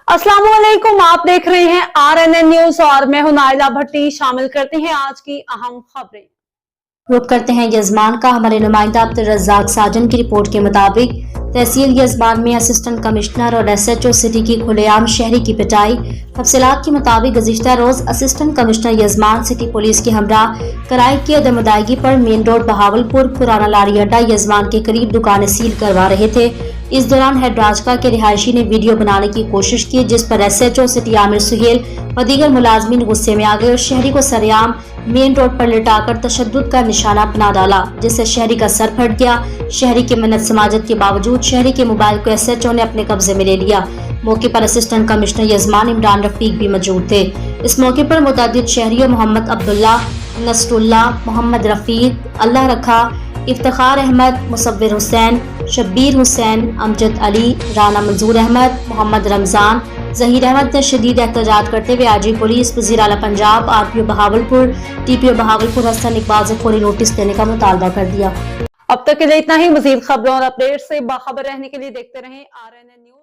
अस्सलाम वालेकुम, आप देख रहे हैं RNN न्यूज और मैं हूं नाइला भट्टी। शामिल करते हैं आज की अहम खबरें। रुक करते हैं यजमान का। हमारे नुमाइंदा अब्दुल रज़ाक साजन की रिपोर्ट के मुताबिक तहसील यजमान में असिस्टेंट कमिश्नर और SHO सिटी की खुलेआम शहरी की पिटाई। तफसीलात के मुताबिक गुज़िश्ता रोज असिस्टेंट कमिश्नर यजमान सिटी पुलिस के हमरा किराए की अदम अदायगी पर मेन रोड बहावलपुर पुराना लारी अड्डा यजमान के करीब दुकानें सील करवा रहे थे। इस दौरान हेड राजका के रिहायशी ने वीडियो बनाने की कोशिश की, जिस पर SHO सिटी आमिर सुहेल व दीगर मुलाजमीन गुस्से में आ गए और शहरी को सरेआम मेन रोड पर लिटाकर तशद्दुद का निशाना बना डाला, जिससे शहरी का सर फट गया। शहरी की मिन्नत समाजत के बावजूद शहरी के मोबाइल को SHO ने अपने कब्जे में ले लिया। मौके पर असिस्टेंट कमिश्नर यजमान इमरान रफीक भी मौजूद थे। इस मौके पर मुतअद्दिद शहरियों मोहम्मद अब्दुल्ला, नसरुल्ला, मोहम्मद रफीक, अल्लाह रखा, इफ्तिखार अहमद, मुसव्विर हुसैन, शब्बीर हुसैन, अमजद अली, राना मंजूर अहमद, मोहम्मद रमजान, जहीर अहमद ने शदीद एहतजाज करते हुए आईजी पुलिस, वज़ीर आला पंजाब, RPO बहावलपुर, TPO बहावलपुर हसन इकबाल से फौरी नोटिस देने का मुतालबा कर दिया। अब तक के लिए इतना ही। मजीद खबरों और अपडेट से बाखबर रहने के लिए देखते रहें RNN न्यूज।